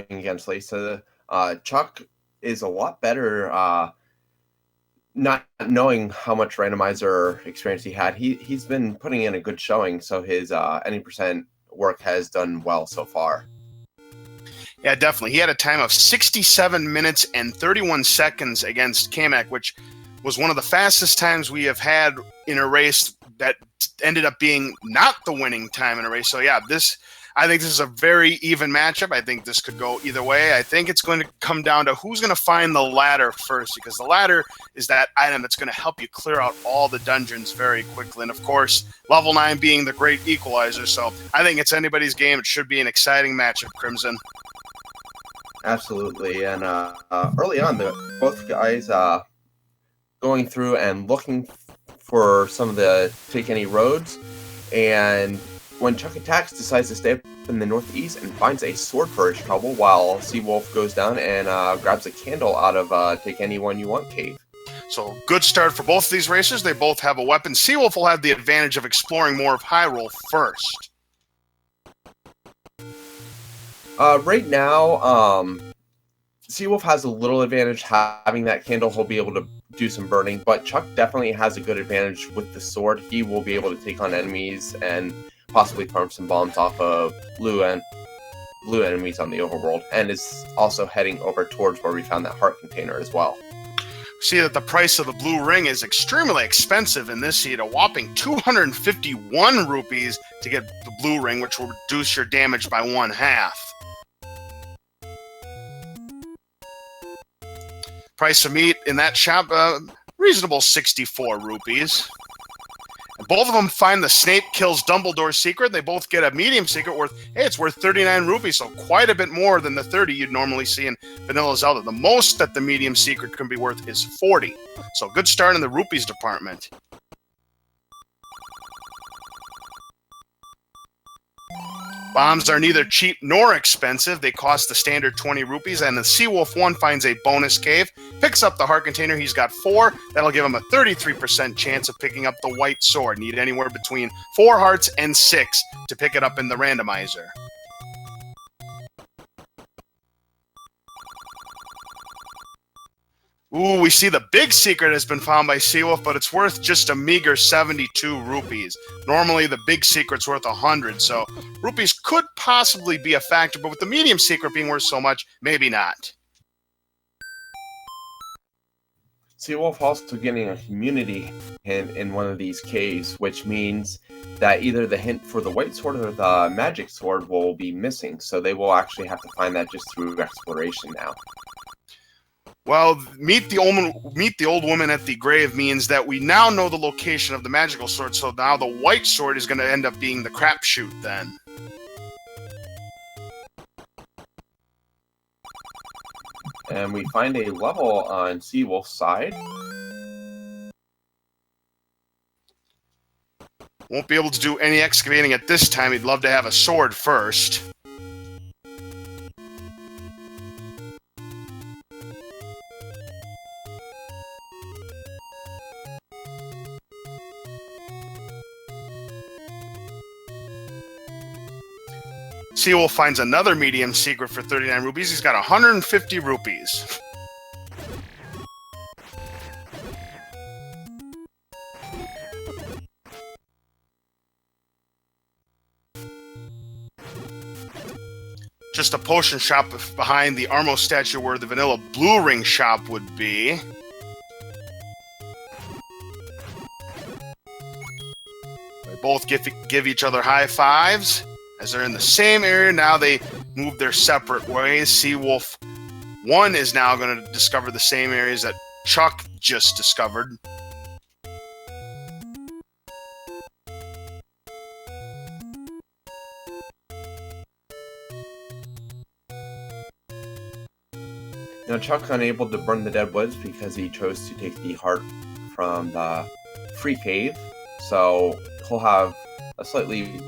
showing against Lisa. Chuck is a lot better, not knowing how much randomizer experience he had. He's been putting in a good showing, so his any percent work has done well so far. Yeah, definitely. He had a time of 67 minutes and 31 seconds against Kamek, which was one of the fastest times we have had in a race that ended up being not the winning time in a race. So yeah, I think this is a very even matchup. I think this could go either way. I think it's going to come down to who's going to find the ladder first, because the ladder is that item that's going to help you clear out all the dungeons very quickly. And of course, level 9 being the great equalizer. So I think it's anybody's game. It should be an exciting matchup, Crimson. Absolutely. And early on, both guys going through and looking for some of the take any roads, and WhenChukAttacks decides to stay up in the northeast and finds a sword for his trouble, while Seawolf goes down and grabs a candle out of Take Any One You Want cave. So good start for both of these racers. They both have a weapon. Seawolf will have the advantage of exploring more of Hyrule first. Right now, Seawolf has a little advantage having that candle. He'll be able to do some burning, but Chuck definitely has a good advantage with the sword. He will be able to take on enemies and possibly farm some bombs off of blue enemies on the overworld, and is also heading over towards where we found that heart container as well. See that the price of the blue ring is extremely expensive in this seed, a whopping 251 rupees to get the blue ring, which will reduce your damage by 1/2. Price of meat in that shop, reasonable 64 rupees. Both of them find the Snape kills Dumbledore secret. They both get a medium secret it's worth 39 rupees, so quite a bit more than the 30 you'd normally see in Vanilla Zelda. The most that the medium secret can be worth is 40. So good start in the rupees department. Bombs are neither cheap nor expensive. They cost the standard 20 rupees, and the Seawolf1 finds a bonus cave, picks up the heart container. He's got 4. That'll give him a 33% chance of picking up the white sword. Need anywhere between 4 hearts and 6 to pick it up in the randomizer. Ooh, we see the big secret has been found by Seawolf, but it's worth just a meager 72 rupees. Normally, the big secret's worth 100, so rupees could possibly be a factor, but with the medium secret being worth so much, maybe not. Seawolf also getting a community hint in one of these caves, which means that either the hint for the white sword or the magic sword will be missing, so they will actually have to find that just through exploration now. Well, meet the old woman at the grave means that we now know the location of the magical sword, so now the white sword is going to end up being the crapshoot then. And we find a level on Seawolf's side. Won't be able to do any excavating at this time. He'd love to have a sword first. Seawolf finds another medium secret for 39 rupees. He's got 150 rupees. Just a potion shop behind the Armo statue where the vanilla blue ring shop would be. They both give each other high fives. As they're in the same area, now they move their separate ways. Seawolf1 is now going to discover the same areas that Chuck just discovered. Now, Chuck's unable to burn the dead woods because he chose to take the heart from the free cave, so he'll have a slightly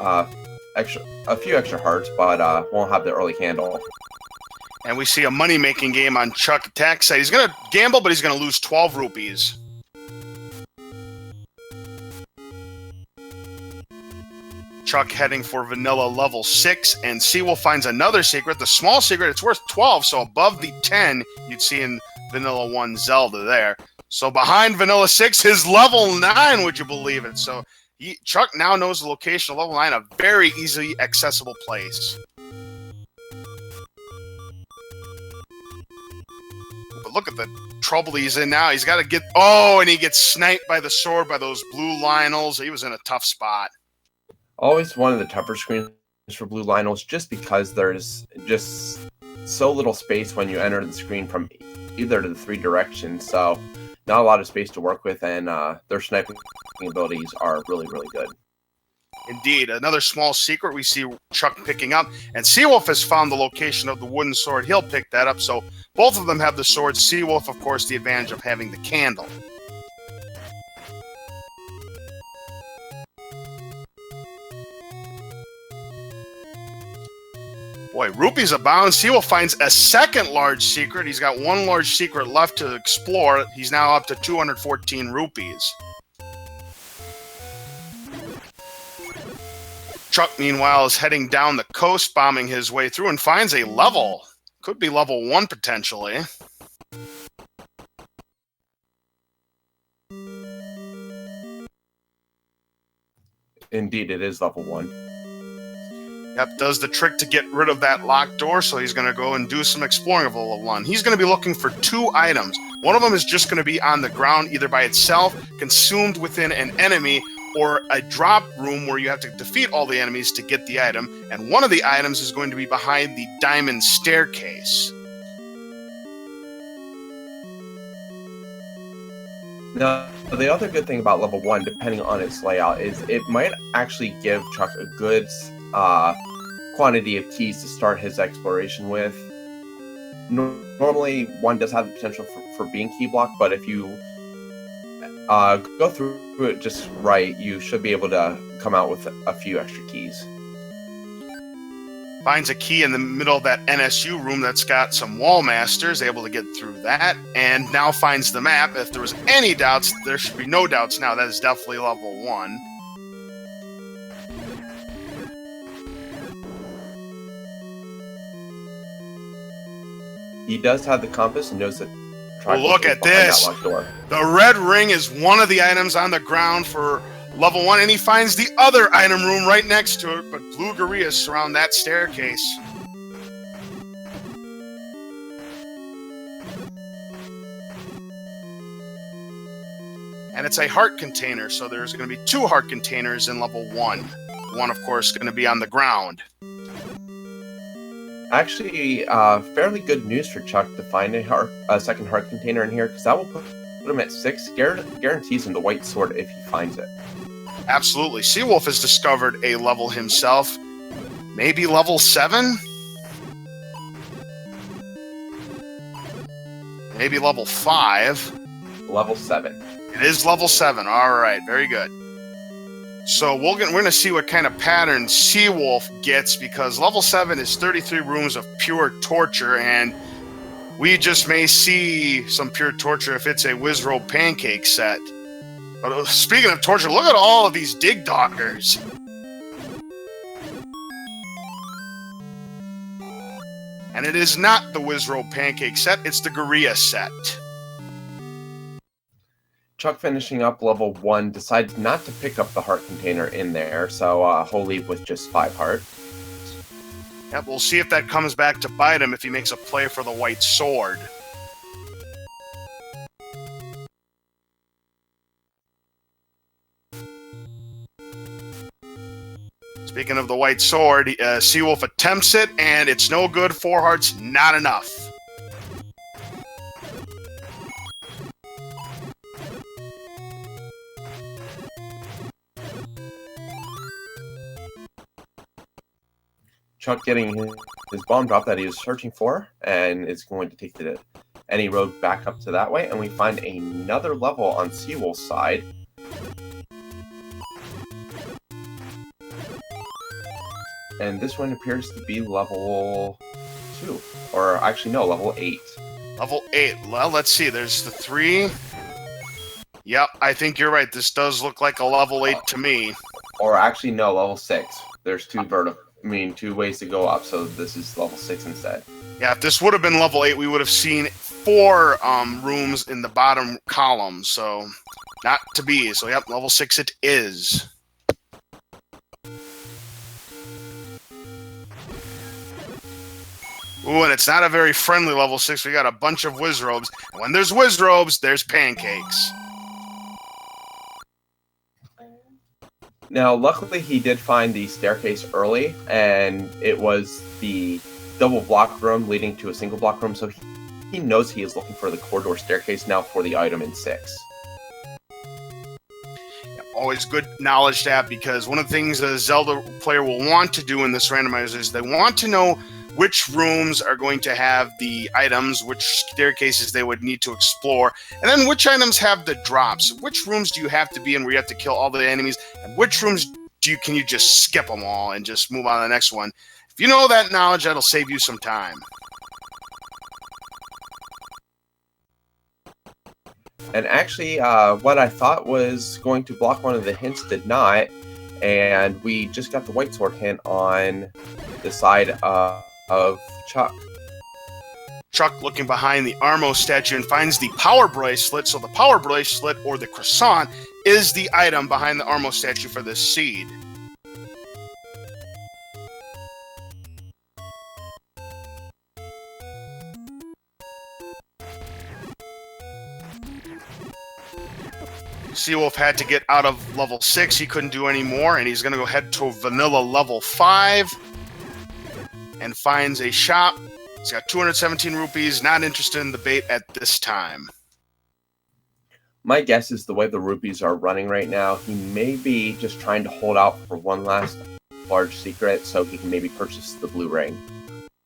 a few extra hearts, but won't have the early candle. And we see a money-making game on WhenChukAttacks side. He's going to gamble, but he's going to lose 12 rupees. Chuck heading for vanilla level 6, and Seawolf finds another secret. The small secret, it's worth 12, so above the 10 you'd see in vanilla 1 Zelda there. So behind vanilla 6 is level 9, would you believe it? So Chuck now knows the location of level 9, a very easily accessible place. But look at the trouble he's in now. He's got to get... Oh, and he gets sniped by the sword by those blue Lionels. He was in a tough spot. Always one of the tougher screens for blue Lionels, just because there's just so little space when you enter the screen from either of the 3 directions. So not a lot of space to work with, and their sniping abilities are really, really good. Indeed. Another small secret we see Chuck picking up, and Seawolf has found the location of the wooden sword. He'll pick that up, so both of them have the sword. Seawolf, of course, the advantage of having the candle. Boy, rupees abound. Seawolf finds a second large secret. He's got one large secret left to explore. He's now up to 214 rupees. Chuck, meanwhile, is heading down the coast, bombing his way through, and finds a level. Could be level 1, potentially. Indeed, it is level 1. Yep, does the trick to get rid of that locked door, so he's going to go and do some exploring of level 1. He's going to be looking for 2 items. One of them is just going to be on the ground, either by itself, consumed within an enemy, or a drop room where you have to defeat all the enemies to get the item. And one of the items is going to be behind the diamond staircase. Now, the other good thing about level 1, depending on its layout, is it might actually give Chuck a good quantity of keys to start his exploration with. Normally, 1 does have the potential for being key blocked, but if you go through it just right, you should be able to come out with a few extra keys. Finds a key in the middle of that NSU room that's got some wall masters, able to get through that, and now finds the map. If there was any doubts, there should be no doubts now. That is definitely level 1. He does have the compass and knows that. Well, look at this. The red ring is one of the items on the ground for level 1, and he finds the other item room right next to it, but blue gorillas surround that staircase. And it's a heart container, so there's going to be 2 heart containers in level 1. One, of course, going to be on the ground. Actually, fairly good news for Chuck to find a second heart container in here, because that will put him at 6. Guarantees him the white sword if he finds it. Absolutely. Seawolf has discovered a level himself. Maybe level 7? Maybe level 5. Level 7. It is level 7. All right. Very good. So we're going to see what kind of pattern Seawolf gets, because level 7 is 33 rooms of pure torture, and we just may see some pure torture if it's a Wizrobe pancake set. But speaking of torture, look at all of these dig doggers. And it is not the Wizrobe pancake set, it's the gorilla set. Chuck, finishing up level 1, decides not to pick up the heart container in there, so he'll leave with just 5 hearts. Yeah, we'll see if that comes back to bite him if he makes a play for the white sword. Speaking of the white sword, Seawolf attempts it, and it's no good. 4 hearts, not enough. Chuck getting his bomb drop that he was searching for, and is going to take any road back up to that way, and we find another level on Seawolf's side. And this one appears to be level 2, or actually no, level 8. Level 8. Well, let's see. There's the 3. Yep, I think you're right. This does look like a level 8 to me. Or actually, no, level 6. There's two ways to go up, so this is level 6 instead. Yeah, if this would have been level 8, we would have seen 4 rooms in the bottom column, so not to be. So, yep, level 6 it is. Ooh, and it's not a very friendly level 6. We got a bunch of Wizrobes. And when there's Wizrobes, there's pancakes. Now, luckily, he did find the staircase early, and it was the double block room leading to a single block room, so he knows he is looking for the corridor staircase now for the item in 6. Yeah, always good knowledge to have, because one of the things a Zelda player will want to do in this randomizer is they want to know which rooms are going to have the items, which staircases they would need to explore, and then which items have the drops. Which rooms do you have to be in where you have to kill all the enemies, and which rooms can you just skip them all and just move on to the next one? If you know that knowledge, that'll save you some time. And actually, what I thought was going to block one of the hints did not, and we just got the white sword hint on the side of Chuck. Chuck looking behind the Armo statue and finds the power bracelet. So the power bracelet, or the croissant, is the item behind the Armo statue for this seed. Seawolf had to get out of level 6. He couldn't do any more, and he's going to go head to vanilla level 5 and finds a shop. He's got 217 rupees, not interested in the bait at this time. My guess is the way the rupees are running right now, he may be just trying to hold out for one last large secret so he can maybe purchase the blue ring.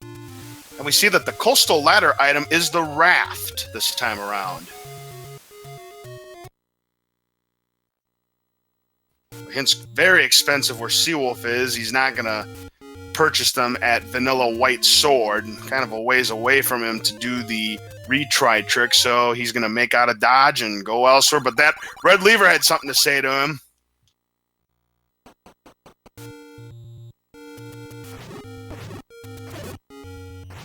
And we see that the coastal ladder item is the raft this time around. Hence, very expensive where Seawolf is. He's not going to purchase them at vanilla white sword, kind of a ways away from him to do the retry trick, so he's going to make out a dodge and go elsewhere. But that red lever had something to say to him.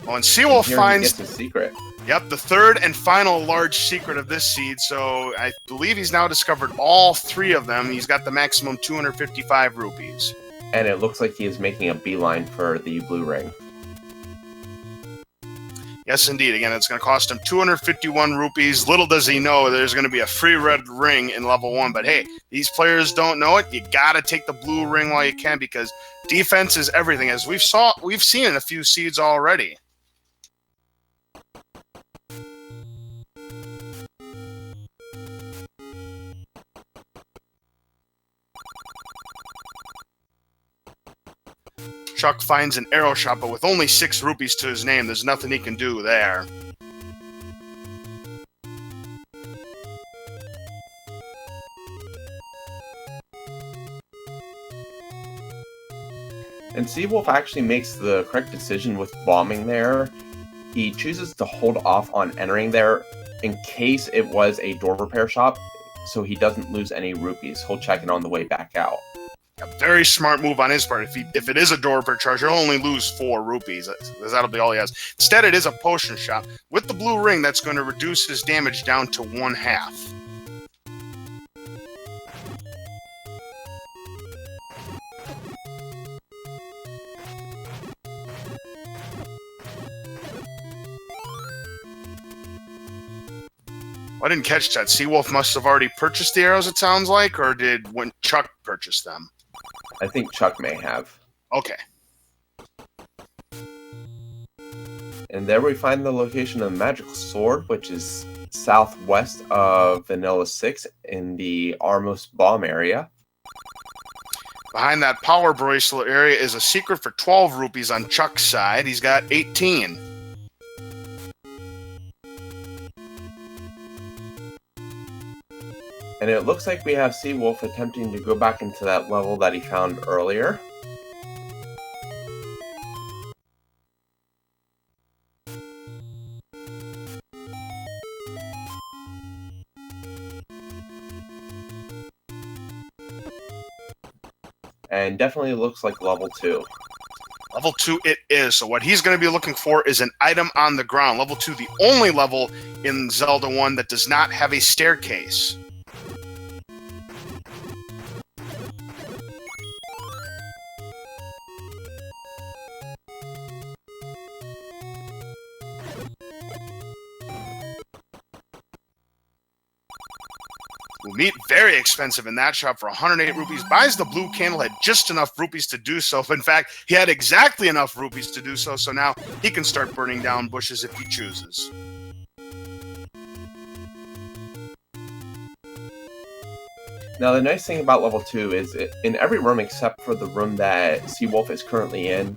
Oh, and Seawolf finds the secret. Yep, the third and final large secret of this seed. So I believe he's now discovered all 3 of them. He's got the maximum 255 rupees. And it looks like he is making a beeline for the blue ring. Yes, indeed. Again, it's going to cost him 251 rupees. Little does he know there's going to be a free red ring in level 1. But hey, these players don't know it. You got to take the blue ring while you can, because defense is everything, as we've seen in a few seeds already. Chuck finds an arrow shop, but with only 6 rupees to his name, there's nothing he can do there. And Seawolf actually makes the correct decision with bombing there. He chooses to hold off on entering there in case it was a door repair shop, so he doesn't lose any rupees. He'll check it on the way back out. A very smart move on his part. If it is a door repair charge, he'll only lose 4 rupees. That'll be all he has. Instead, it is a potion shop. With the blue ring, that's going to reduce his damage down to 1/2. I didn't catch that. Seawolf must have already purchased the arrows, it sounds like, or did Chuck purchase them? I think Chuck may have. Okay. And there we find the location of the magical sword, which is southwest of Vanilla 6 in the Armos bomb area. Behind that power bracelet area is a secret for 12 rupees on Chuck's side. He's got 18. And it looks like we have Seawolf attempting to go back into that level that he found earlier. and definitely looks like level 2. Level 2 it is. So what he's going to be looking for is an item on the ground. Level 2, the only level in Zelda 1 that does not have a staircase. Will meet very expensive in that shop for 108 rupees. Buys the blue candle, had just enough rupees to do so. In fact, he had exactly enough rupees to do so. So now he can start burning down bushes if he chooses. Now, the nice thing about level 2 is in every room except for the room that Seawolf is currently in,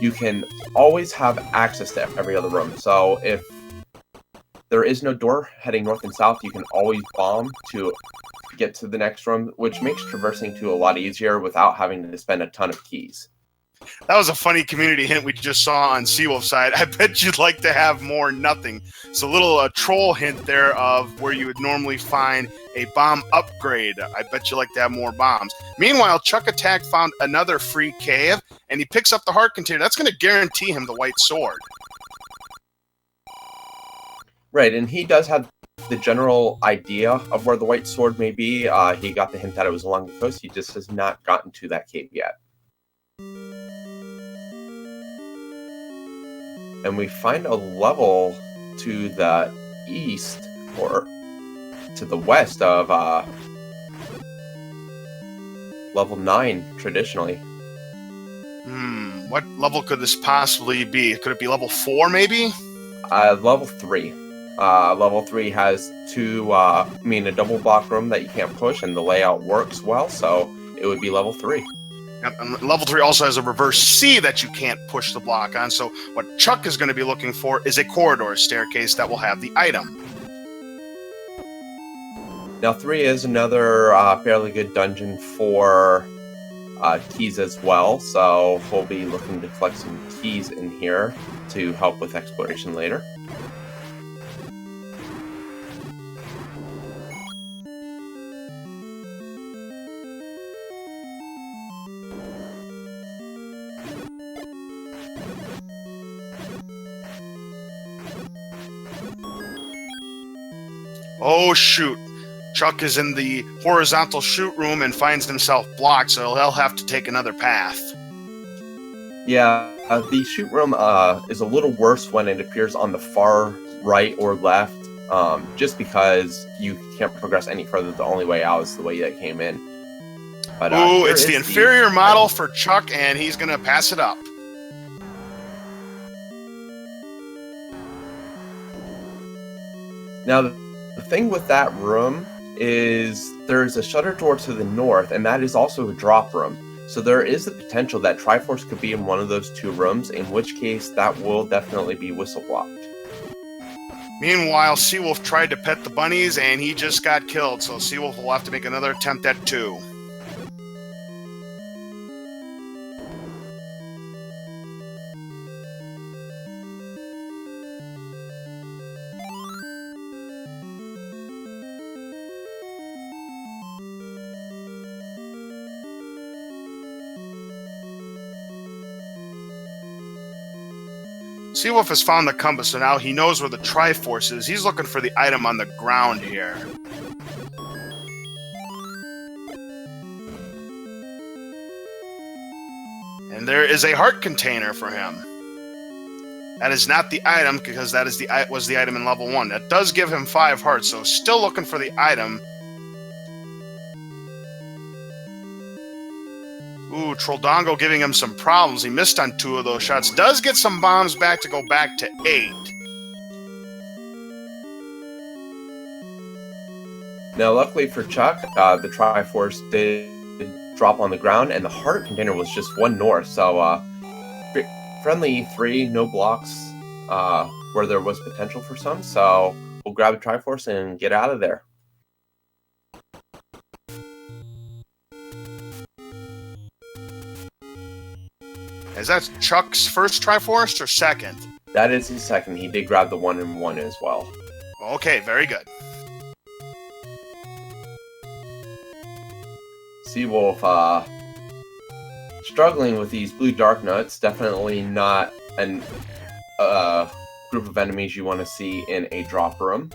you can always have access to every other room. So if there is no door heading north and south, you can always bomb to get to the next room, which makes traversing to a lot easier without having to spend a ton of keys. That was a funny community hint we just saw on Seawolf's side. I bet you'd like to have more nothing. It's a little troll hint there of where you would normally find a bomb upgrade. I bet you like to have more bombs. Meanwhile, WhenChukAttacks found another free cave, and he picks up the heart container. That's going to guarantee him the white sword. Right, and he does have the general idea of where the white sword may be. He got the hint that it was along the coast. He just has not gotten to that cave yet. And we find a level to the east, or to the west of level 9, traditionally. What level could this possibly be? Could it be level 4, maybe? Level 3. Level 3 has a double block room that you can't push, and the layout works well, so it would be level 3. And level 3 also has a reverse C that you can't push the block on, so what Chuck is going to be looking for is a corridor staircase that will have the item. Now 3 is another fairly good dungeon for keys as well, so we'll be looking to collect some keys in here to help with exploration later. Oh, shoot. Chuck is in the horizontal shoot room and finds himself blocked, so he'll have to take another path. Yeah, the shoot room is a little worse when it appears on the far right or left, just because you can't progress any further. The only way out is the way that came in. But, ooh, it's the inferior model for Chuck, and he's going to pass it up. Now, the thing with that room is there's a shutter door to the north, and that is also a drop room. So there is the potential that Triforce could be in one of those two rooms, in which case that will definitely be whistle blocked. Meanwhile, Seawolf tried to pet the bunnies, and he just got killed, so Seawolf will have to make another attempt at 2. Seawolf has found the compass, so now he knows where the Triforce is. He's looking for the item on the ground here. And there is a heart container for him. That is not the item, because that was the item in level 1. That does give him 5 hearts, so still looking for the item. Ooh, Trolldongo giving him some problems. He missed on 2 of those shots. Does get some bombs back to go back to 8. Now, luckily for Chuck, the Triforce did drop on the ground, and the heart container was just 1 north. So, friendly 3, no blocks where there was potential for some. So, we'll grab a Triforce and get out of there. Is that Chuck's first Triforce or second? That is his second. He did grab the 1 and 1 as well. Okay, very good. Seawolf struggling with these blue dark nuts. Definitely not an group of enemies you want to see in a drop room.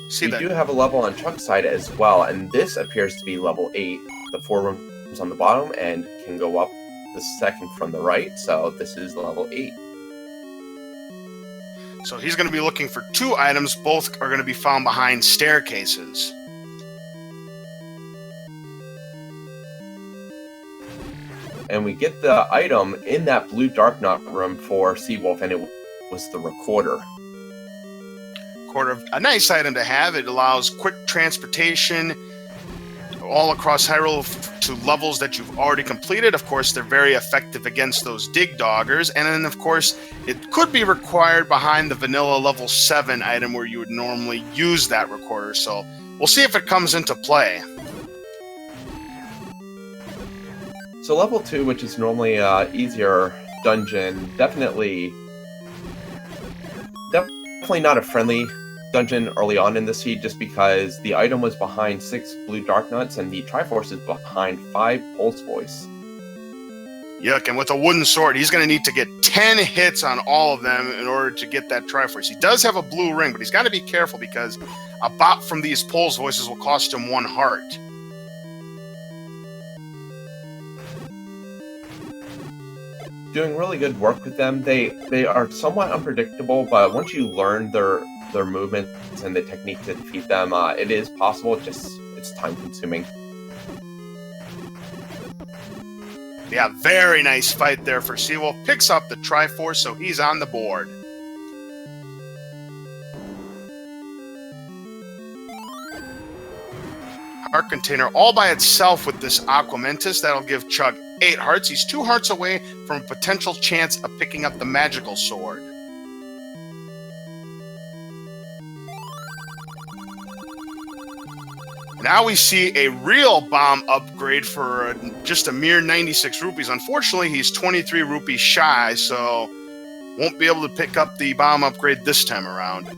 See We that? do have a level on Chuck's side as well, and this appears to be level 8. The 4 rooms on the bottom and can go up the second from the right, so this is level 8. So he's going to be looking for 2 items. Both are going to be found behind staircases. And we get the item in that blue dark nut room for Seawolf, and it was the recorder. A nice item to have. It allows quick transportation all across Hyrule to levels that you've already completed. Of course, they're very effective against those dig doggers. And then, of course, it could be required behind the vanilla level 7 item where you would normally use that recorder. So we'll see if it comes into play. So level 2, which is normally an easier dungeon, definitely not a friendly dungeon early on in the seed, just because the item was behind 6 blue dark nuts and the Triforce is behind 5 pulse voice. Yuck, and with a wooden sword, he's going to need to get 10 hits on all of them in order to get that Triforce. He does have a blue ring, but he's got to be careful because a bop from these pulse voices will cost him 1 heart. Doing really good work with them. They are somewhat unpredictable, but once you learn their movements and the technique to defeat them, it is possible. It's time consuming. Yeah, very nice fight there for Seawolf. Picks up the Triforce, so he's on the board. Heart container all by itself with this Aquamentus. That'll give Chug 8 hearts. He's 2 hearts away from a potential chance of picking up the magical sword. Now we see a real bomb upgrade for just a mere 96 rupees. Unfortunately, he's 23 rupees shy, so won't be able to pick up the bomb upgrade this time around.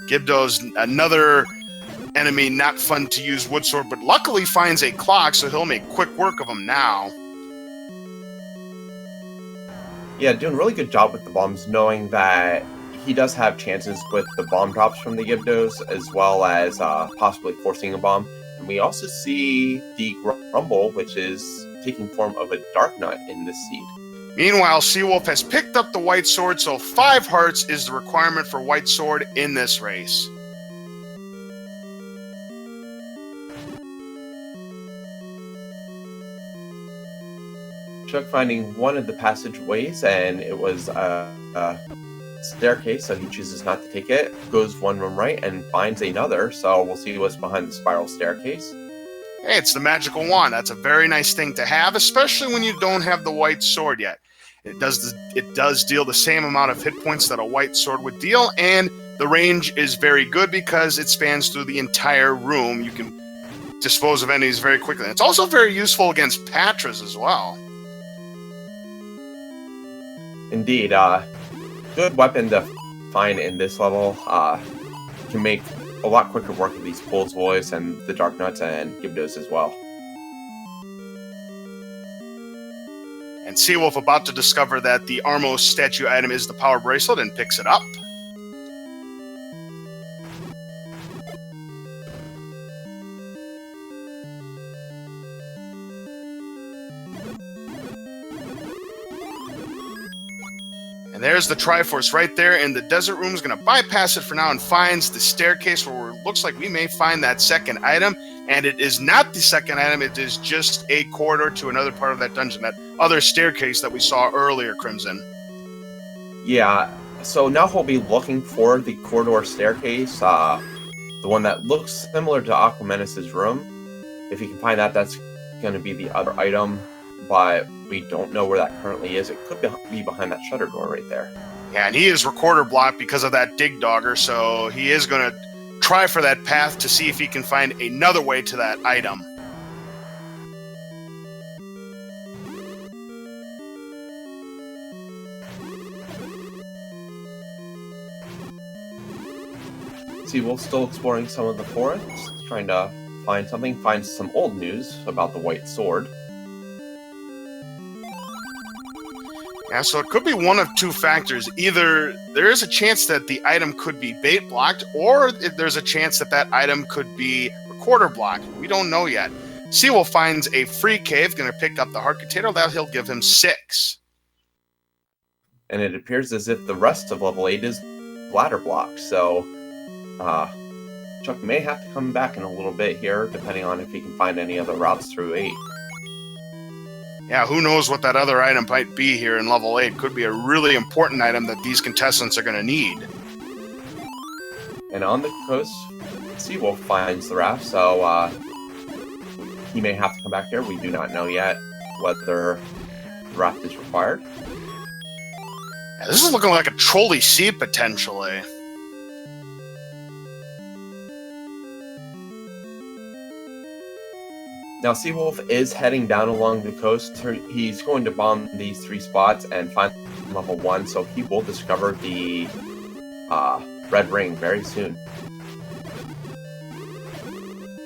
Gibdo's another enemy not fun to use wood sword, but luckily finds a clock, so he'll make quick work of him now. Yeah, doing a really good job with the bombs, knowing that he does have chances with the bomb drops from the Gibdos, as well as possibly forcing a bomb. And we also see the Grumble, which is taking form of a Dark Nut in this seed. Meanwhile, Seawolf has picked up the White Sword, so 5 hearts is the requirement for White Sword in this race. Chuck finding one of the passageways, and it was a staircase, so he chooses not to take it. Goes one room right and finds another, so we'll see what's behind the spiral staircase. Hey, it's the magical wand. That's a very nice thing to have, especially when you don't have the White Sword yet. It does deal the same amount of hit points that a White Sword would deal, and the range is very good because it spans through the entire room. You can dispose of enemies very quickly. It's also very useful against Patras as well. Indeed, good weapon to find in this level. Can make a lot quicker work of these Pulse Voice and the Dark Nuts and Gibdos as well. And Seawolf about to discover that the Armos statue item is the Power Bracelet and picks it up. And there's the Triforce right there in the desert room. Is going to bypass it for now and finds the staircase where it looks like we may find that second item. And it is not the second item. It is just a corridor to another part of that dungeon, that other staircase that we saw earlier, Crimson. Yeah, so now he'll be looking for the corridor staircase, the one that looks similar to Aquamentus' room. If he can find that, that's going to be the other item. but we don't know where that currently is. It could be behind that shutter door right there. Yeah, and he is recorder blocked because of that dig dogger, so he is going to try for that path to see if he can find another way to that item. Seawolf still exploring some of the forest, trying to find something, find some old news about the white sword. Yeah, so it could be one of two factors. Either there is a chance that the item could be bait blocked, or there's a chance that that item could be recorder blocked. We don't know yet. Seawolf finds a free cave, going to pick up the heart container. That he'll give him 6. And it appears as if the rest of level 8 is ladder blocked, so Chuck may have to come back in a little bit here, depending on if he can find any other routes through 8. Yeah, who knows what that other item might be here in level 8. Could be a really important item that these contestants are going to need. And on the coast, Seawolf finds the raft, so he may have to come back here. We do not know yet whether the raft is required. Yeah, this is looking like a trolley sea, potentially. Now, Seawolf is heading down along the coast. He's going to bomb these 3 spots and find level 1, so he will discover the red ring very soon.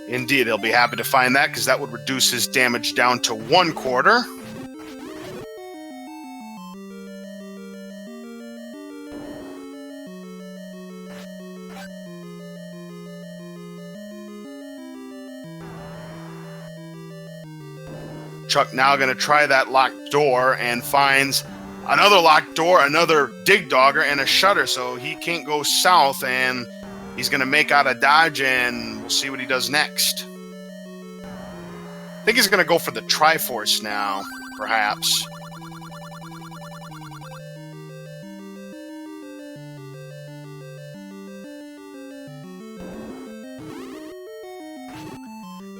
Indeed, he'll be happy to find that, because that would reduce his damage down to 1/4. Chuck now going to try that locked door and finds another locked door, another dig dogger, and a shutter, so he can't go south, and he's going to make out a dodge, and we'll see what he does next. I think he's going to go for the Triforce now, perhaps.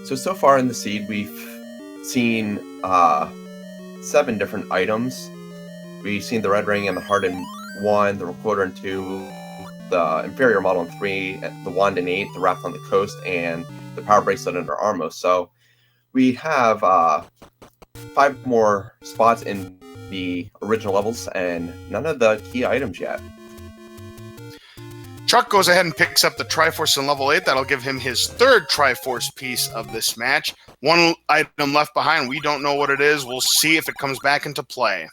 So far in the seed, we've seen 7 different items. We've seen the red ring and the heart in 1, the recorder in 2, the inferior model in 3, the wand in 8, the raft on the coast, and the power bracelet under Armos. So we have 5 more spots in the original levels and none of the key items yet. Chuck goes ahead and picks up the Triforce in level 8. That'll give him his 3rd Triforce piece of this match. 1 item left behind. We don't know what it is. We'll see if it comes back into play.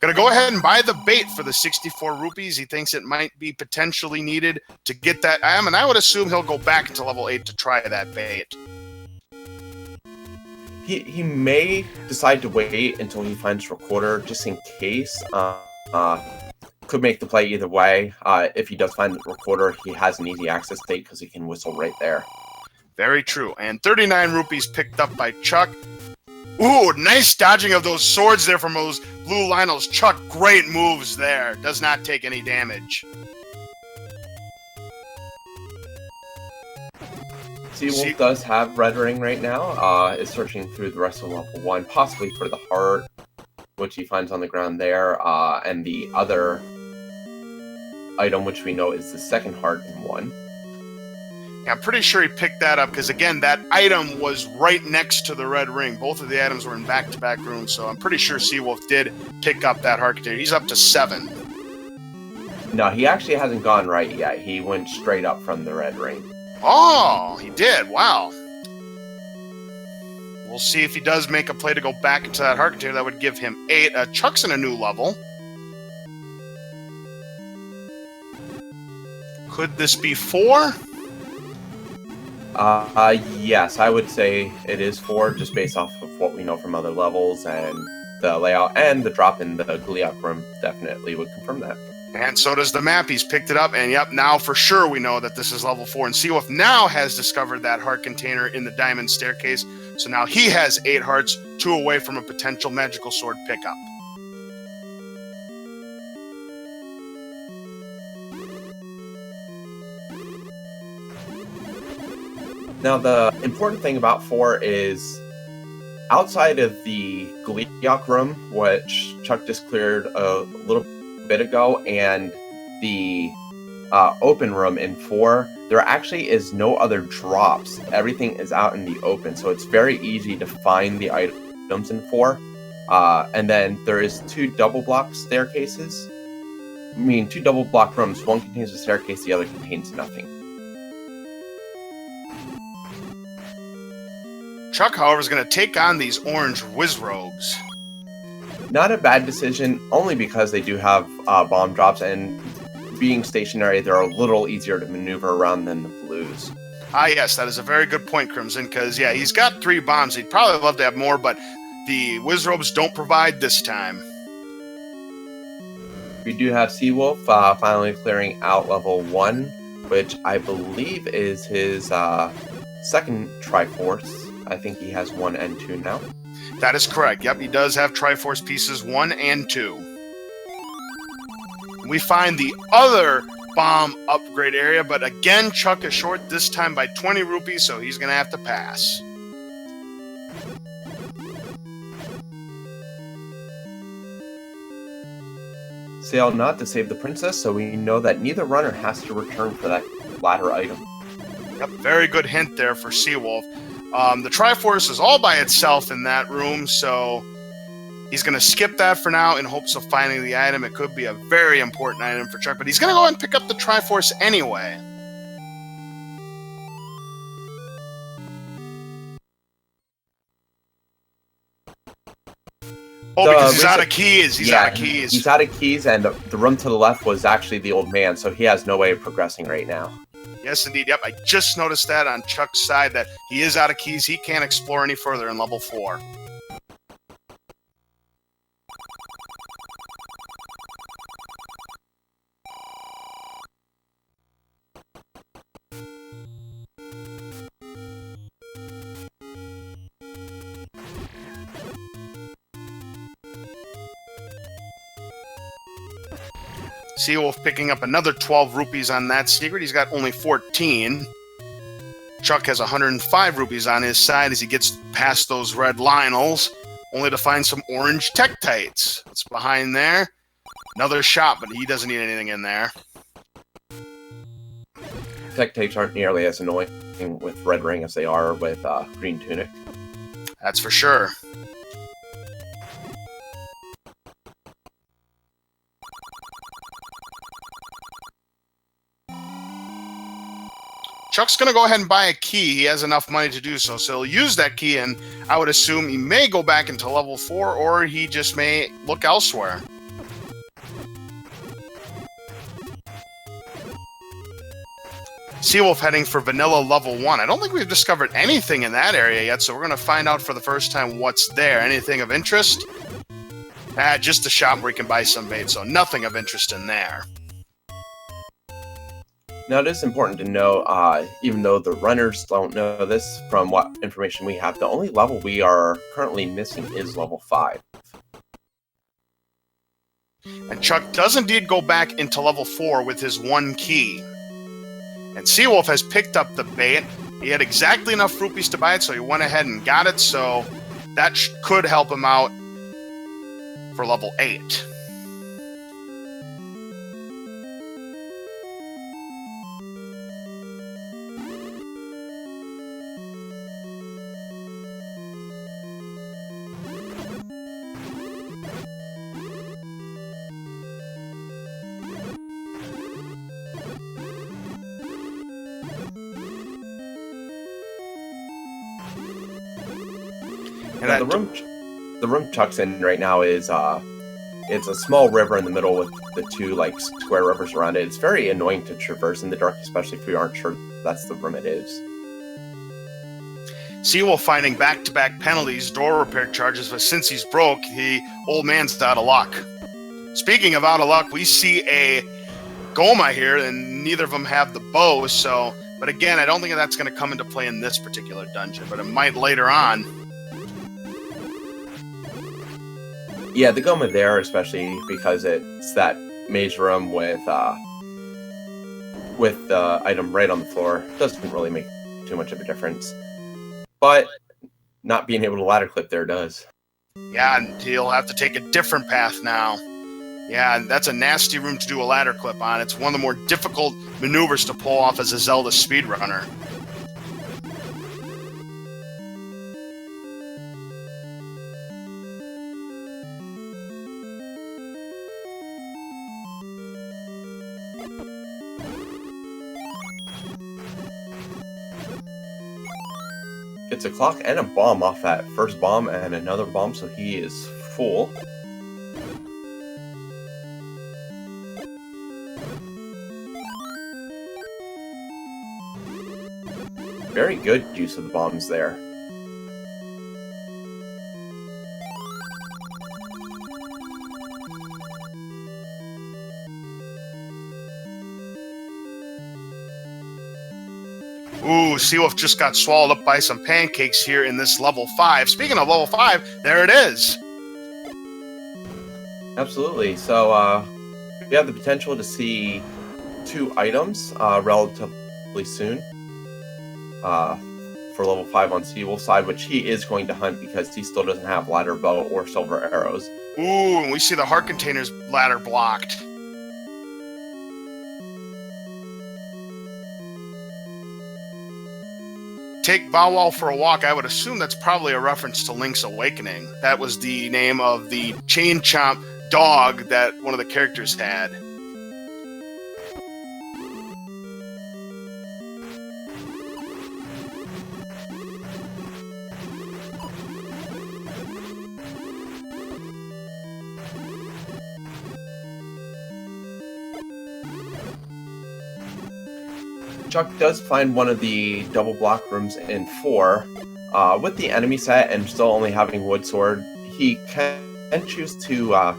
Gonna go ahead and buy the bait for the 64 rupees. He thinks it might be potentially needed to get that item, and I would assume he'll go back into level 8 to try that bait. He may decide to wait until he finds recorder, just in case. Could make the play either way. If he does find the recorder, he has an easy access date because he can whistle right there. Very true. And 39 rupees picked up by Chuck. Ooh, nice dodging of those swords there from those blue Lionels. Chuck, great moves there. Does not take any damage. Seawolf does have red ring right now. Is searching through the rest of level 1, possibly for the heart, which he finds on the ground there, and the other item, which we know is the 2nd heart in 1. Yeah, I'm pretty sure he picked that up because, again, that item was right next to the red ring. Both of the items were in back-to-back rooms, so I'm pretty sure Seawolf did pick up that heart container. He's up to 7. No, he actually hasn't gone right yet. He went straight up from the red ring. Oh, he did. Wow. We'll see if he does make a play to go back into that heart container. That would give him 8. Chuck's in a new level. Could this be 4? Yes, I would say it is 4, just based off of what we know from other levels and the layout, and the drop in the Gliok room definitely would confirm that. And so does the map. He's picked it up, and yep, now for sure we know that this is level 4. And Seawolf now has discovered that heart container in the diamond staircase, so now he has 8 hearts, 2 away from a potential magical sword pickup. Now, the important thing about 4 is outside of the Gliok room, which Chuck just cleared a little bit ago, and the open room in 4, there actually is no other drops. Everything is out in the open, so it's very easy to find the items in 4. And then there is 2 double block staircases. I mean, 2 double block rooms. One contains a staircase, the other contains nothing. Chuck, however, is going to take on these orange whiz robes. Not a bad decision, only because they do have bomb drops, and being stationary, they're a little easier to maneuver around than the blues. Ah, yes, that is a very good point, Crimson, because, yeah, he's got 3 bombs. He'd probably love to have more, but the whiz robes don't provide this time. We do have Seawolf finally clearing out level 1, which I believe is his second Triforce. I think he has 1 and 2 now. That is correct. Yep, he does have Triforce pieces 1 and 2. We find the other bomb upgrade area, but again, Chuck is short this time by 20 rupees, so he's going to have to pass. Sail not to save the princess, so we know that neither runner has to return for that latter item. Yep, very good hint there for Seawolf. The Triforce is all by itself in that room, so he's going to skip that for now in hopes of finding the item. It could be a very important item for Chuck, but he's going to go ahead and pick up the Triforce anyway. Oh, because he's out of keys. He's out of keys. He's out of keys, and the room to the left was actually the old man, so he has no way of progressing right now. Yes, indeed. Yep, I just noticed that on Chuck's side, that he is out of keys. He can't explore any further in level 4. Seawolf picking up another 12 rupees on that secret. He's got only 14. Chuck has 105 rupees on his side as he gets past those red Lionels, only to find some orange Tektites. It's behind there. Another shot, but he doesn't need anything in there. Tektites aren't nearly as annoying with Red Ring as they are with Green Tunic. That's for sure. Chuck's going to go ahead and buy a key. He has enough money to do so. So he'll use that key, and I would assume he may go back into level 4, or he just may look elsewhere. Seawolf heading for vanilla level 1. I don't think we've discovered anything in that area yet, so we're going to find out for the first time what's there. Anything of interest? Just a shop where you can buy some bait, so nothing of interest in there. Now, it is important to know, even though the runners don't know this from what information we have, the only level we are currently missing is level 5. And Chuck does indeed go back into level 4 with his 1 key. And Seawolf has picked up the bait. He had exactly enough rupees to buy it, so he went ahead and got it, so that could help him out for level 8. Now, the room Chuck's in right now is it's a small river in the middle with the 2 like square rivers around it. It's very annoying to traverse in the dark, especially if we aren't sure that's the room it is. Seawolf finding back-to-back penalties, door repair charges, but since he's broke, the old man's out of luck. Speaking of out of luck, we see a Goma here, and neither of them have the bow, so... But again, I don't think that's going to come into play in this particular dungeon, but it might later on. Yeah, the Goma there, especially because it's that maze room with the item right on the floor, doesn't really make too much of a difference. But not being able to ladder clip there does. Yeah, and he'll have to take a different path now. Yeah, and that's a nasty room to do a ladder clip on. It's one of the more difficult maneuvers to pull off as a Zelda speedrunner. Gets a clock and a bomb off that first bomb and another bomb, so he is full. Very good use of the bombs there. Ooh, Seawolf just got swallowed up by some pancakes here in this level 5. Speaking of level 5, there it is. Absolutely. So we have the potential to see 2 items relatively soon for level 5 on Seawolf's side, which he is going to hunt because he still doesn't have ladder bow or silver arrows. Ooh, and we see the heart container's ladder blocked. Take Bow Wow for a walk. I would assume that's probably a reference to Link's Awakening. That was the name of the chain chomp dog that one of the characters had. Chuck does find one of the double block rooms in 4. With the enemy set and still only having wood sword, he can choose to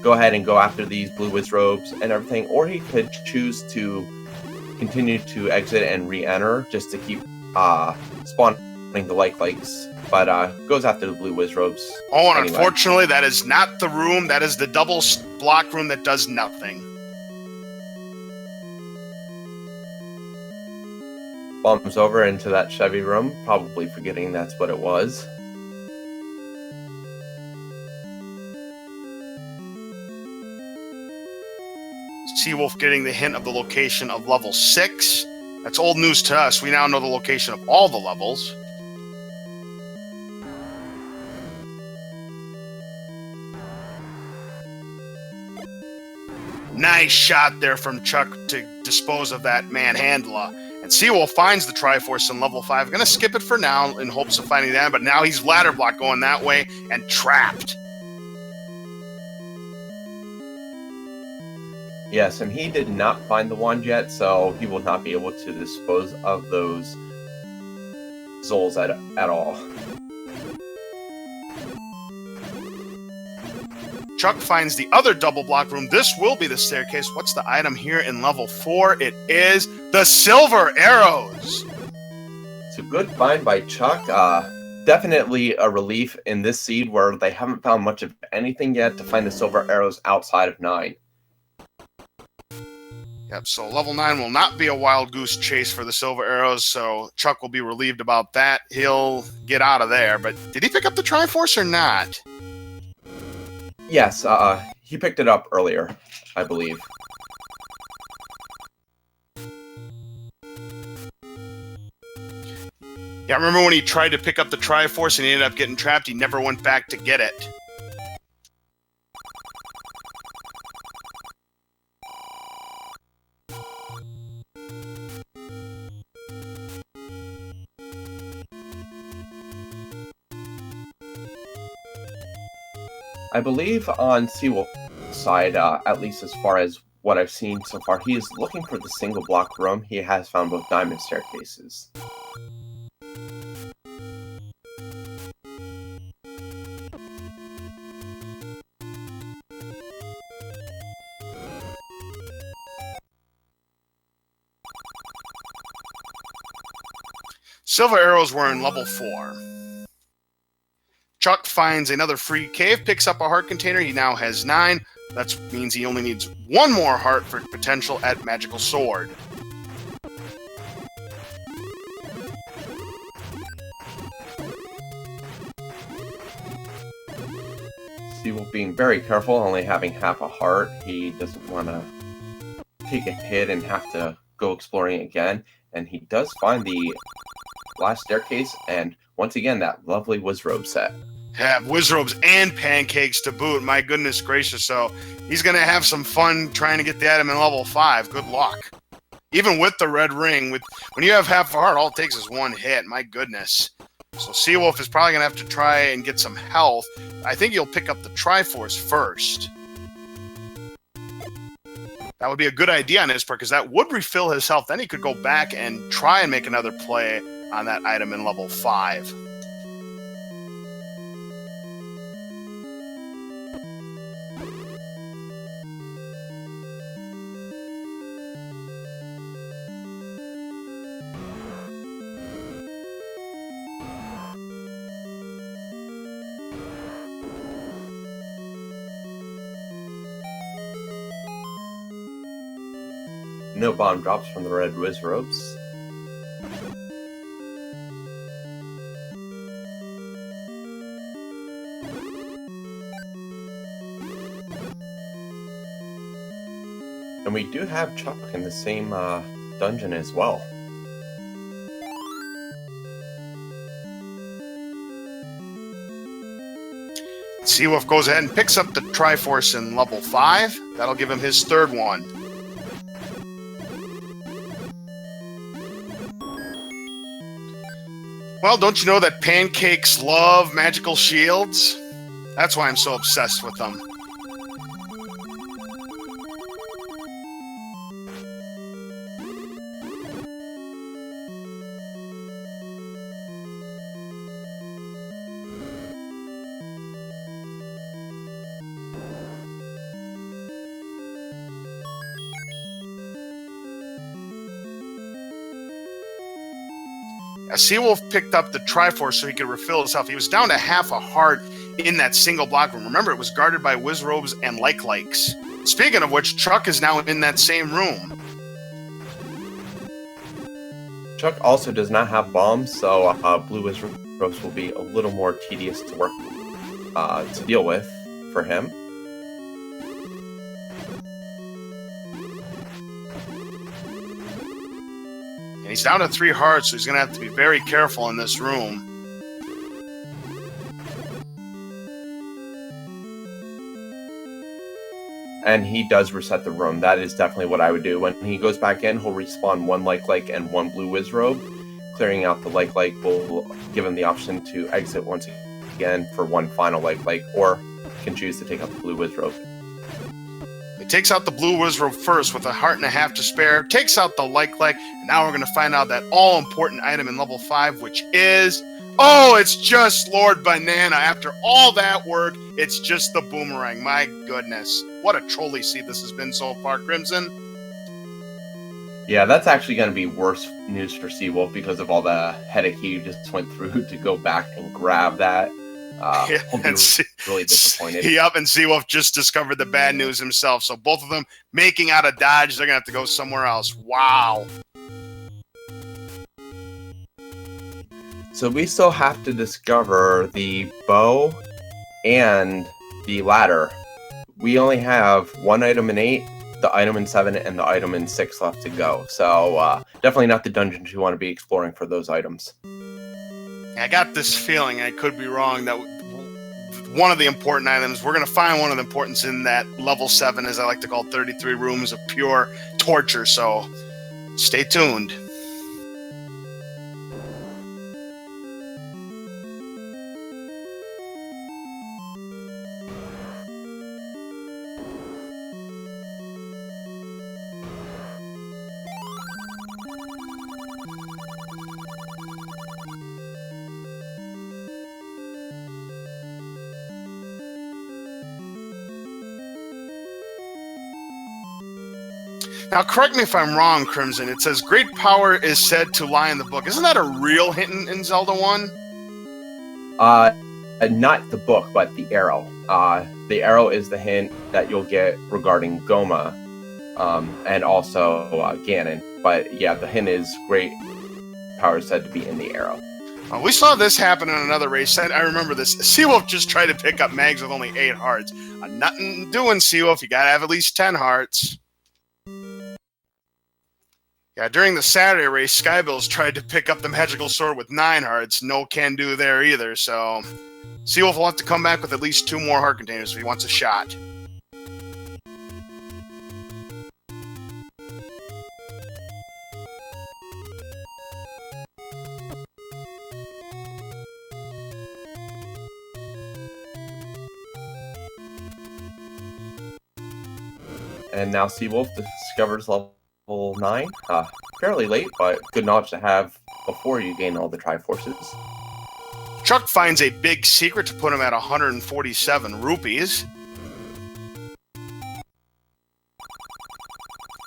go ahead and go after these blue whiz robes and everything, or he could choose to continue to exit and re-enter just to keep spawning the likes, but goes after the blue whiz robes. Oh, and anyway. Unfortunately, that is not the room. That is the double block room that does nothing. Bombs over into that Chevy room, probably forgetting that's what it was. Seawolf getting the hint of the location of level 6. That's old news to us. We now know the location of all the levels. Nice shot there from Chuck to dispose of that manhandler. And Seawolf finds the Triforce in level 5. Gonna skip it for now in hopes of finding that, but now he's ladder block going that way and trapped. Yes, and he did not find the wand yet, so he will not be able to dispose of those Zols at all. Chuck finds the other double block room. This will be the staircase. What's the item here in level 4? It is the silver arrows. It's a good find by Chuck. Definitely a relief in this seed where they haven't found much of anything yet to find the silver arrows outside of 9. Yep, so level 9 will not be a wild goose chase for the silver arrows, so Chuck will be relieved about that. He'll get out of there, but did he pick up the Triforce or not? Yes, he picked it up earlier, I believe. Yeah, remember when he tried to pick up the Triforce and he ended up getting trapped? He never went back to get it. I believe on Seawolf's side, at least as far as what I've seen so far, he is looking for the single block room. He has found both diamond staircases. Silver arrows were in level 4. Chuck finds another free cave, picks up a heart container. He now has 9. That means he only needs 1 more heart for potential at Magical Sword. Seawolf being very careful, only having half a heart. He doesn't want to take a hit and have to go exploring again. And he does find the last staircase, and once again, that lovely Wizrobe set. Yeah, Wizrobes and pancakes to boot. My goodness gracious. So he's going to have some fun trying to get the item in level 5. Good luck. Even with the red ring, when you have half a heart, all it takes is one hit. My goodness. So Seawolf is probably going to have to try and get some health. I think he'll pick up the Triforce first. That would be a good idea on his part, because that would refill his health. Then he could go back and try and make another play on that item in level 5. No bomb drops from the red Wizrobes. And we do have Chuck in the same dungeon as well. Seawolf goes ahead and picks up the Triforce in level 5. That'll give him his third one. Well, don't you know that pancakes love magical shields? That's why I'm so obsessed with them. Seawolf picked up the Triforce so he could refill his health. He was down to half a heart in that single block room. Remember, it was guarded by Wizrobes and Likes. Speaking of which, Chuck is now in that same room. Chuck also does not have bombs, so blue Wizrobes will be a little more tedious to work to deal with for him. And he's down to 3 hearts, so he's going to have to be very careful in this room. And he does reset the room. That is definitely what I would do. When he goes back in, he'll respawn one Like and one blue Wizrobe. Clearing out the Like will give him the option to exit once again for one final Like, or can choose to take out the blue Wizrobe. He takes out the blue Wizrobe first with a heart and a half to spare, takes out the Like, and now we're going to find out that all-important item in level 5, which is... Oh, it's just Lord Banana. After all that work, it's just the boomerang. My goodness. What a trolley seed this has been so far, Crimson. Yeah, that's actually going to be worse news for Seawolf because of all the headache he just went through to go back and grab that. He'll be really disappointed. Yep, and Seawolf just discovered the bad news himself. So both of them making out of Dodge. They're going to have to go somewhere else. Wow. So we still have to discover the bow and the ladder. We only have one item in 8, the item in 7, and the item in 6 left to go. So definitely not the dungeons you want to be exploring for those items. I got this feeling, I could be wrong, that one of the important items, we're going to find one of the importance in that level 7, as I like to call 33 rooms of pure torture. So stay tuned. Now, correct me if I'm wrong, Crimson. It says great power is said to lie in the book. Isn't that a real hint in Zelda 1? Not the book, but the arrow. The arrow is the hint that you'll get regarding Goma, and also Ganon. But yeah, the hint is great power is said to be in the arrow. We saw this happen in another race. I remember this. Seawolf just tried to pick up mags with only 8 hearts. Nothing doing, Seawolf. You got to have at least 10 hearts. Yeah, during the Saturday race, Skybills tried to pick up the magical sword with 9 hearts. No can do there either. So Seawolf will have to come back with at least 2 more heart containers if he wants a shot. And now Seawolf discovers level 9. Fairly late, but good knowledge to have before you gain all the Triforces. Chuck finds a big secret to put him at 147 rupees.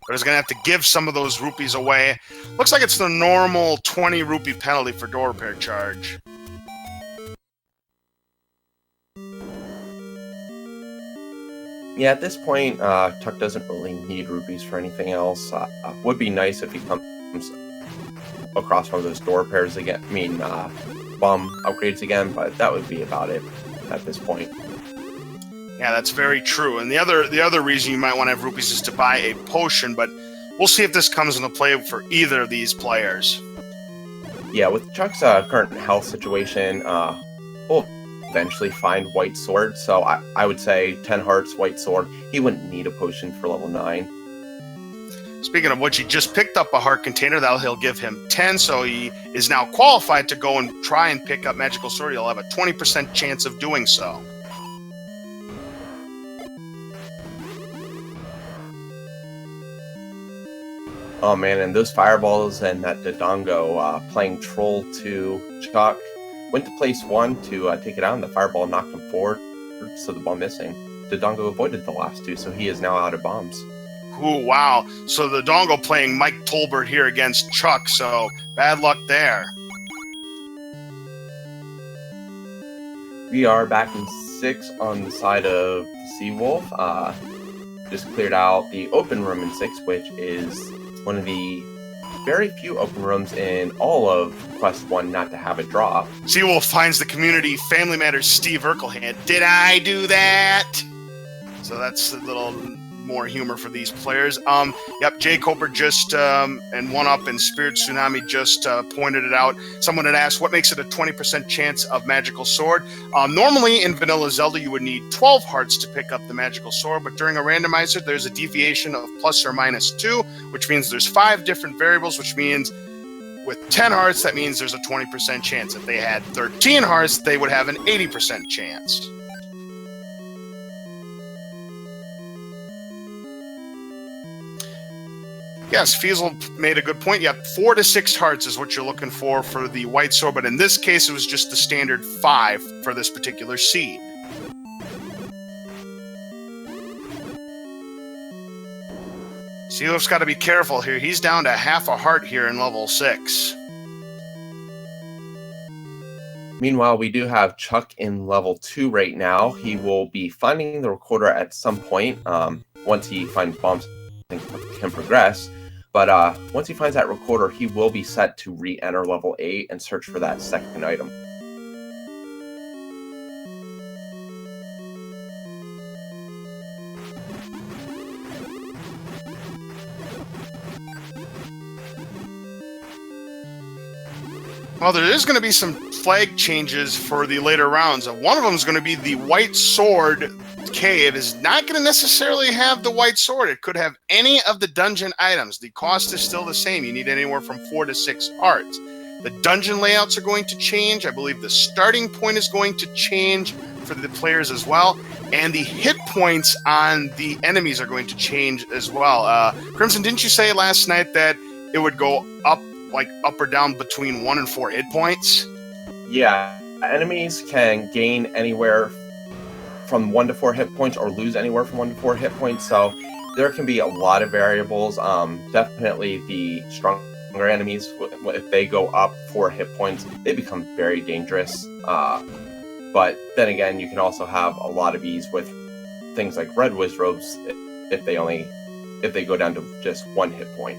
But he's going to have to give some of those rupees away. Looks like it's the normal 20 rupee penalty for door repair charge. Yeah, at this point, Chuck doesn't really need rupees for anything else. Would be nice if he comes across one of those door repairs again. I mean, bomb upgrades again, but that would be about it at this point. Yeah, that's very true. And the other reason you might want to have rupees is to buy a potion, but we'll see if this comes into play for either of these players. Yeah, with Chuck's current health situation, we'll eventually find White Sword, so I would say 10 hearts, White Sword. He wouldn't need a potion for level 9. Speaking of which, he just picked up a heart container. He'll give him 10, so he is now qualified to go and try and pick up Magical Sword. He'll have a 20% chance of doing so. Oh man, and those fireballs and that Dodongo playing troll to Chuck went to place 1 to take it out, and the fireball knocked him forward, so the bomb missing. Dodongo avoided the last 2, so he is now out of bombs. Ooh, wow. So the Dongo playing Mike Tolbert here against Chuck, so bad luck there. We are back in 6 on the side of the Seawolf. Just cleared out the open room in 6, which is one of the very few open rooms in all of Quest 1 not to have a drop. Seawolf finds the community Family Matters Steve Urkel hand. Did I do that? So that's a little more humor for these players. Yep, Jay Coper just, and One Up and Spirit Tsunami just pointed it out. Someone had asked, what makes it a 20% chance of Magical Sword? Normally in Vanilla Zelda, you would need 12 hearts to pick up the Magical Sword, but during a randomizer, there's a deviation of plus or minus 2, which means there's 5 different variables, which means with 10 hearts, that means there's a 20% chance. If they had 13 hearts, they would have an 80% chance. Yes, Fiesel made a good point. Yeah, 4 to 6 hearts is what you're looking for the White Sword, but in this case, it was just the standard 5 for this particular seed. Seawolf's got to be careful here. He's down to half a heart here in level 6. Meanwhile, we do have Chuck in level 2 right now. He will be finding the recorder at some point once he finds bombs and can progress. But once he finds that recorder, he will be set to re-enter level 8 and search for that second item. Well, there is going to be some flag changes for the later rounds. One of them is going to be the White Sword cave is not going to necessarily have the White Sword. It could have any of the dungeon items. The cost is still the same. You need anywhere from 4 to 6 hearts. The dungeon layouts are going to change. I believe the starting point is going to change for the players as well. And the hit points on the enemies are going to change as well. Crimson, didn't you say last night that it would go up, like up or down between 1 and 4 hit points? Yeah, enemies can gain anywhere from 1 to 4 hit points or lose anywhere from 1 to 4 hit points, so there can be a lot of variables. Definitely the stronger enemies, if they go up 4 hit points, they become very dangerous. But then again, you can also have a lot of ease with things like Red Wizrobes if they go down to just 1 hit point.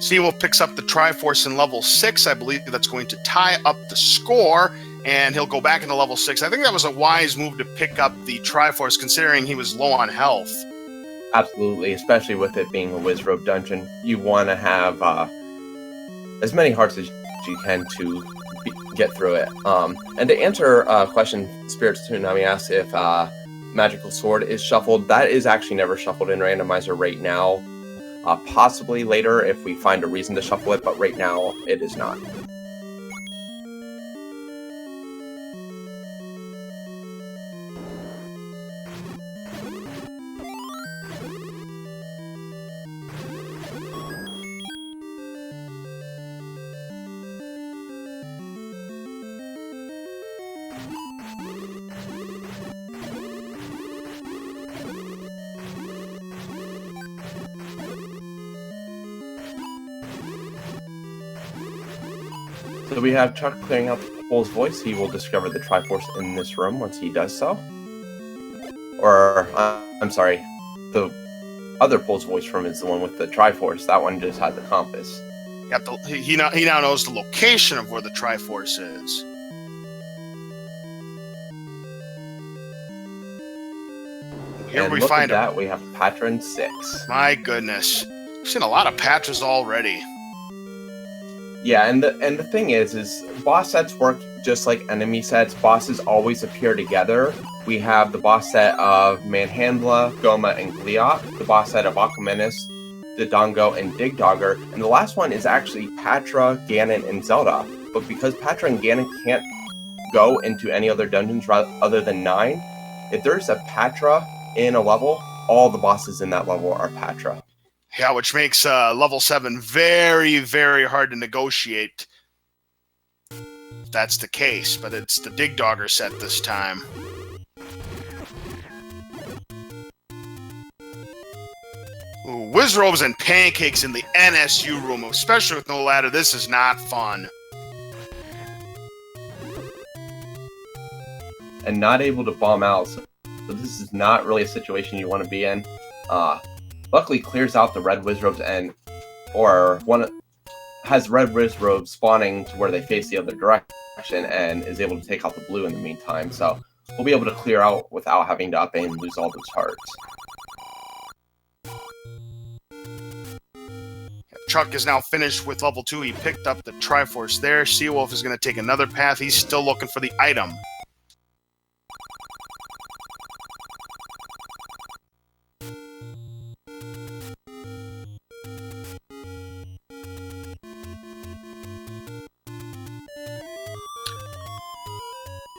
Seawolf picks up the Triforce in level 6. I believe that's going to tie up the score, and he'll go back into level 6. I think that was a wise move to pick up the Triforce, considering he was low on health. Absolutely, especially with it being a Wizrobe dungeon. You want to have as many hearts as you can to get through it. And to answer a question, Spirits Tsunami asks if Magical Sword is shuffled. That is actually never shuffled in Randomizer right now. Possibly later if we find a reason to shuffle it, but right now it is not. So we have Chuck clearing out the Bull's voice. He will discover the Triforce in this room once he does so. Or, I'm sorry, the other Bull's voice room is the one with the Triforce. That one just had the compass. He now knows the location of where the Triforce is. Here and we look find at that. We have Patron 6. My goodness. We've seen a lot of Patras already. Yeah, and the thing is boss sets work just like enemy sets. Bosses always appear together. We have the boss set of Manhandla, Goma, and Gliok, the boss set of Aquamenus, Dodongo, and Digdogger, and the last one is actually Patra, Ganon, and Zelda. But because Patra and Ganon can't go into any other dungeons other than 9, if there's a Patra in a level, all the bosses in that level are Patra. Yeah, which makes level 7 very, very hard to negotiate. If that's the case, but it's the Digdogger set this time. Ooh, Wizrobes and pancakes in the NSU room, especially with no ladder. This is not fun. And not able to bomb out, so this is not really a situation you want to be in. Luckily clears out the red Wizrobes has red Wizrobes spawning to where they face the other direction and is able to take out the blue in the meantime. So we'll be able to clear out without having to up aim and lose all those hearts. Chuck is now finished with level 2. He picked up the Triforce there. Seawolf is going to take another path. He's still looking for the item.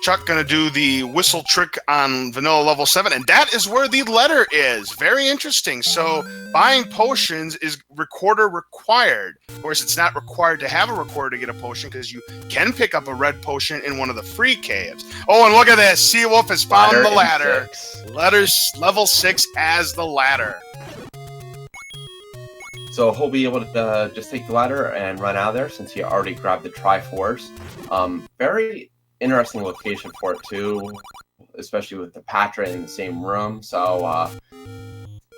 Chuck gonna do the whistle trick on vanilla level 7, and that is where the letter is. Very interesting. So buying potions is recorder required. Of course, it's not required to have a recorder to get a potion because you can pick up a red potion in one of the free caves. Oh, and look at this. Seawolf has found the ladder. Level 6 as the ladder. So he'll be able to just take the ladder and run out of there since he already grabbed the Triforce. Very interesting location for it too, especially with the Patra in the same room. So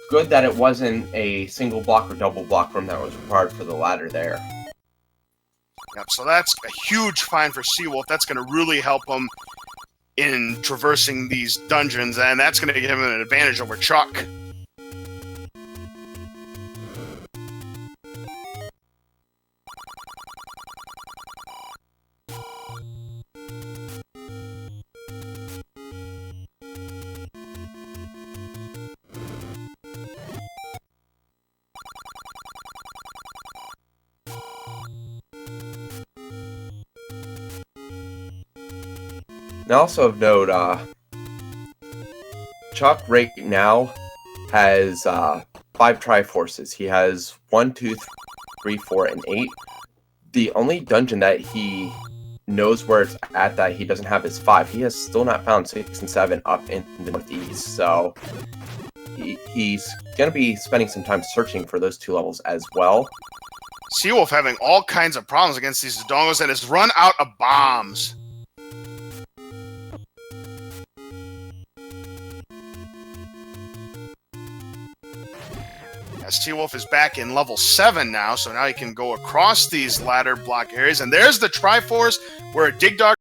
good that it wasn't a single block or double block room that was required for the ladder there. Yep, so that's a huge find for Seawolf. That's going to really help him in traversing these dungeons, and that's going to give him an advantage over Chuck. And also of note, Chuck right now has 5 Triforces. He has 1, 2, 3, 4, and 8. The only dungeon that he knows where it's at that he doesn't have is 5. He has still not found 6 and 7 up in the northeast, so he's going to be spending some time searching for those 2 levels as well. Seawolf having all kinds of problems against these Dodongos and has run out of bombs. Seawolf is back in level 7 now, so now he can go across these ladder block areas. And there's the Triforce where a Dig Dog